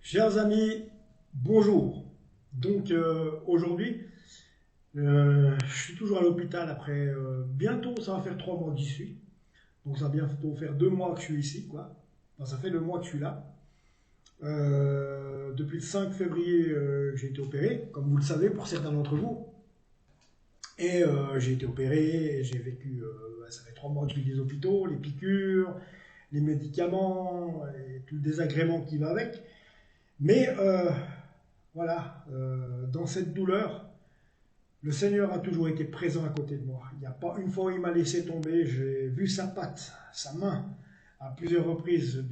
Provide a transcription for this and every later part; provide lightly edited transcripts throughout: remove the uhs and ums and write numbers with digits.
Chers amis, bonjour. Donc aujourd'hui, je suis toujours à l'hôpital après bientôt, ça va faire 3 mois que j'y suis. Donc ça va bientôt faire 2 mois que je suis ici, quoi. Enfin, ça fait 2 mois que je suis là. Depuis le 5 février, j'ai été opéré, comme vous le savez pour certains d'entre vous. Et j'ai été opéré, et j'ai vécu, ça fait 3 mois que je vis des hôpitaux, les piqûres, les médicaments, et tout le désagrément qui va avec. Mais voilà, dans cette douleur, le Seigneur a toujours été présent à côté de moi. Il n'y a pas une fois où il m'a laissé tomber, j'ai vu sa patte, sa main, à plusieurs reprises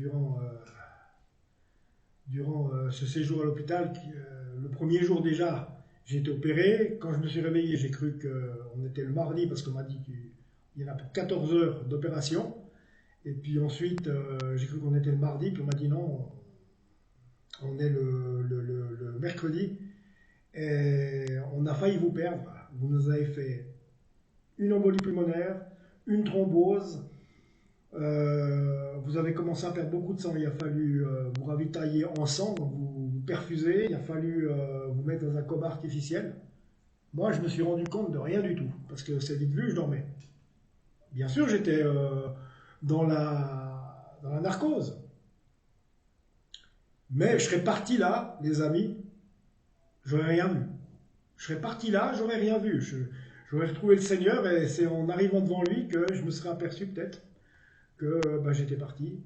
durant ce séjour à l'hôpital. Le premier jour déjà, j'ai été opéré. Quand je me suis réveillé, j'ai cru qu'on était le mardi parce qu'on m'a dit qu'il y en a pour 14 heures d'opération. Et puis ensuite, j'ai cru qu'on était le mardi, puis on m'a dit non, on est le mercredi. Et on a failli vous perdre. Vous nous avez fait une embolie pulmonaire, une thrombose. Vous avez commencé à perdre beaucoup de sang. Il a fallu vous ravitailler en sang, donc vous perfuser. Il a fallu vous mettre dans un coma artificiel. Moi, je me suis rendu compte de rien du tout, parce que c'est vite vu, je dormais. Bien sûr, j'étais dans la narcose. Mais je serais parti là, les amis, j'aurais rien vu. Je serais parti là, j'aurais rien vu. J'aurais retrouvé le Seigneur et c'est en arrivant devant lui que je me serais aperçu peut-être que j'étais parti.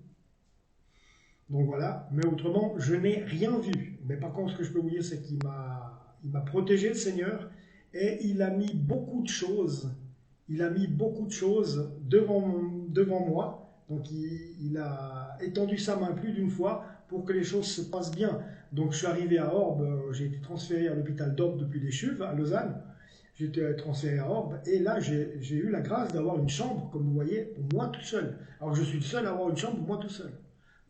Donc voilà. Mais autrement, je n'ai rien vu. Mais par contre, ce que je peux vous dire, c'est qu'il m'a protégé le Seigneur et il a mis beaucoup de choses. Il a mis beaucoup de choses devant moi. Donc il a étendu sa main plus d'une fois pour que les choses se passent bien. Donc je suis arrivé à Orbe, j'ai été transféré à l'hôpital d'Orbe depuis les Chuves, à Lausanne. J'ai été transféré à Orbe et là j'ai eu la grâce d'avoir une chambre, comme vous voyez, pour moi tout seul. Alors je suis le seul à avoir une chambre pour moi tout seul.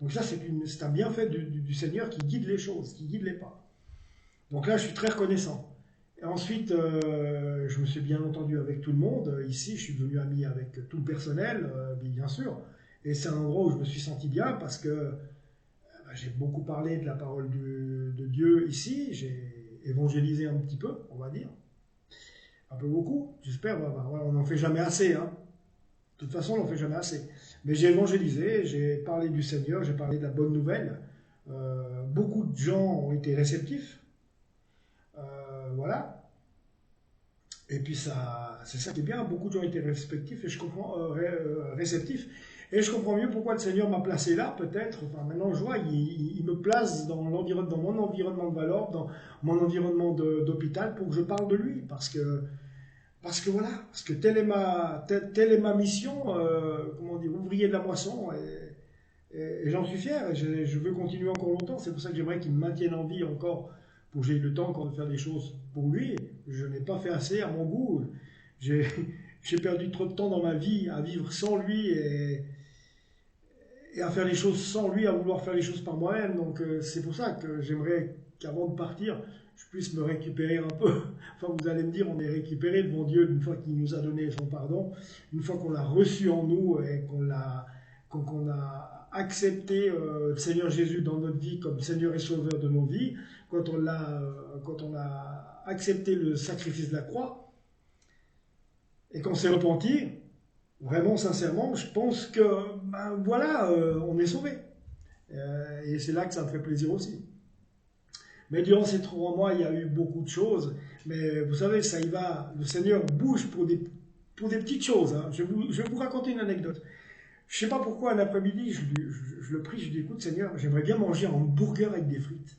Donc ça c'est un bienfait du Seigneur qui guide les choses, qui guide les pas. Donc là je suis très reconnaissant. Et ensuite, je me suis bien entendu avec tout le monde. Ici, je suis devenu ami avec tout le personnel, bien sûr. Et c'est un endroit où je me suis senti bien parce que j'ai beaucoup parlé de la parole de Dieu ici. J'ai évangélisé un petit peu, on va dire. Un peu beaucoup, j'espère. Voilà, on n'en fait jamais assez. Hein. De toute façon, on n'en fait jamais assez. Mais j'ai évangélisé, j'ai parlé du Seigneur, j'ai parlé de la bonne nouvelle. Beaucoup de gens ont été réceptifs. Voilà. Et puis ça, c'est ça qui est bien, beaucoup de gens étaient réceptifs et je comprends, réceptifs. Et je comprends mieux pourquoi le Seigneur m'a placé là, peut-être. Enfin, maintenant, je vois, il me place dans mon environnement de valeur, dans mon environnement d'hôpital pour que je parle de lui. Parce que voilà, parce que telle est ma mission, comment dire, ouvrier de la moisson. Et j'en suis fier et je veux continuer encore longtemps. C'est pour ça que j'aimerais qu'il me maintienne en vie encore pour que j'ai eu le temps encore de faire des choses pour lui. Je n'ai pas fait assez à mon goût. J'ai j'ai perdu trop de temps dans ma vie à vivre sans lui et à faire les choses sans lui, à vouloir faire les choses par moi-même. Donc c'est pour ça que j'aimerais qu'avant de partir, je puisse me récupérer un peu. Enfin, vous allez me dire, on est récupéré devant Dieu une fois qu'il nous a donné son pardon, une fois qu'on l'a reçu en nous et qu'on a accepté le Seigneur Jésus dans notre vie comme Seigneur et Sauveur de nos vies, quand on a accepté le sacrifice de la croix et qu'on s'est repenti, vraiment sincèrement, je pense que voilà, on est sauvé. Et c'est là que ça me fait plaisir aussi. Mais durant ces 3 mois, il y a eu beaucoup de choses. Mais vous savez, ça y va. Le Seigneur bouge pour des petites choses. Hein. Je vais vous raconter une anecdote. Je ne sais pas pourquoi, un après-midi, je le prie, je lui dis, écoute Seigneur, j'aimerais bien manger un hamburger avec des frites.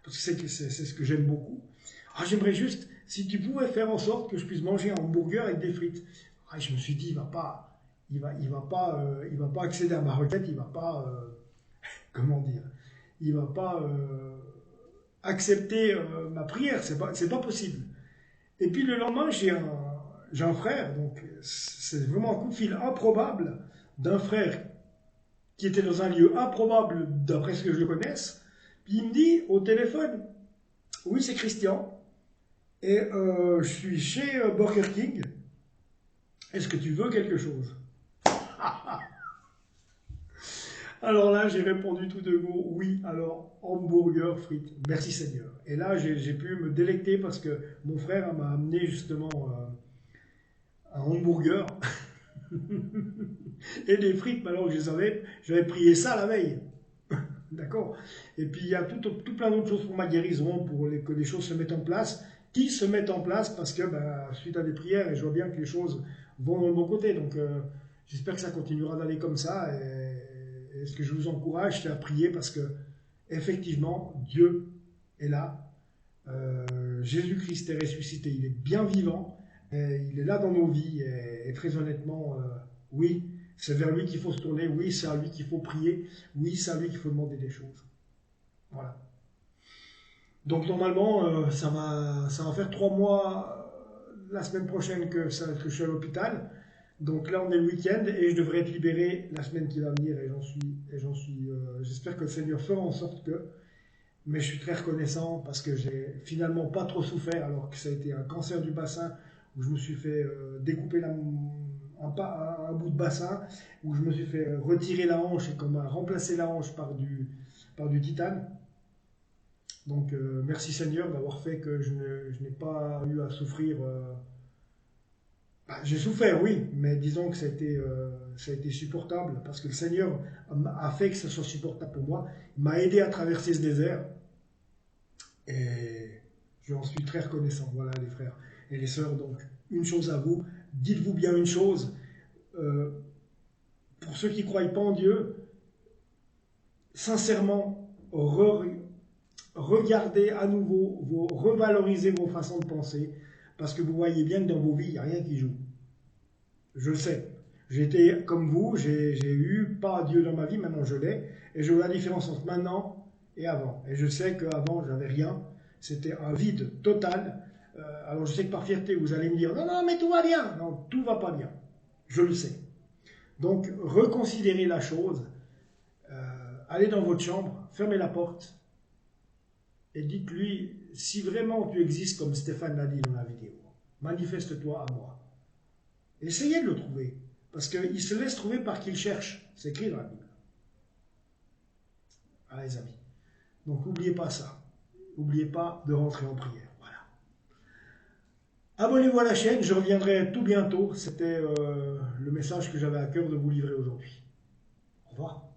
Parce que c'est ce que j'aime beaucoup. Ah, j'aimerais juste, si tu pouvais faire en sorte que je puisse manger un hamburger avec des frites. Ah, je me suis dit, il va pas accéder à ma requête, il va pas, comment dire, il va pas accepter ma prière, c'est pas possible. Et puis le lendemain, j'ai un frère, donc c'est vraiment un coup de fil improbable d'un frère qui était dans un lieu improbable d'après ce que je le connaisse. Puis il me dit au téléphone, oui c'est Christian, et je suis chez Burger King, est-ce que tu veux quelque chose? Alors là, j'ai répondu tout de go, oui, alors hamburger, frites, merci Seigneur. Et là, j'ai pu me délecter parce que mon frère m'a amené justement un hamburger et des frites, mais alors que j'avais prié ça la veille. D'accord. Et puis il y a tout plein d'autres choses pour ma guérison, que les choses se mettent en place, qui se mettent en place parce que suite à des prières, et je vois bien que les choses vont dans le bon côté. Donc j'espère que ça continuera d'aller comme ça. Et ce que je vous encourage, c'est à prier parce que effectivement, Dieu est là. Jésus-Christ est ressuscité, il est bien vivant, et il est là dans nos vies. Et très honnêtement, oui, c'est vers lui qu'il faut se tourner, oui, c'est à lui qu'il faut prier, oui, c'est à lui qu'il faut demander des choses. Voilà. Donc normalement, ça va faire 3 mois la semaine prochaine que je suis à l'hôpital. Donc là, on est le week-end et je devrais être libéré la semaine qui va venir j'espère que le Seigneur fera en sorte que. Mais je suis très reconnaissant parce que j'ai finalement pas trop souffert alors que ça a été un cancer du bassin où je me suis fait découper un bout de bassin, où je me suis fait retirer la hanche et qu'on m'a remplacé la hanche par du titane. Donc merci Seigneur d'avoir fait que je n'ai pas eu à souffrir. J'ai souffert, oui, mais disons que ça a été supportable parce que le Seigneur a fait que ça soit supportable pour moi. Il m'a aidé à traverser ce désert et j'en suis très reconnaissant. Voilà les frères et les sœurs. Donc une chose à vous, dites-vous bien une chose. euh, pour ceux qui ne croient pas en Dieu, sincèrement, regardez à nouveau, revalorisez vos façons de penser parce que vous voyez bien que dans vos vies, il n'y a rien qui joue. Je le sais. J'étais comme vous, j'ai eu pas Dieu dans ma vie, maintenant je l'ai, et je vois la différence entre maintenant et avant. Et je sais qu'avant, j'avais rien, c'était un vide total. Alors je sais que par fierté, vous allez me dire, non, non, mais tout va bien. Non, tout va pas bien. Je le sais. Donc, reconsidérez la chose, allez dans votre chambre, fermez la porte, et dites-lui, si vraiment tu existes comme Stéphane l'a dit dans la vidéo, manifeste-toi à moi. Essayez de le trouver. Parce qu'il se laisse trouver par qui il cherche. C'est écrit dans la Bible. Ah les amis. Donc n'oubliez pas ça. N'oubliez pas de rentrer en prière. Voilà. Abonnez-vous à la chaîne. Je reviendrai tout bientôt. C'était le message que j'avais à cœur de vous livrer aujourd'hui. Au revoir.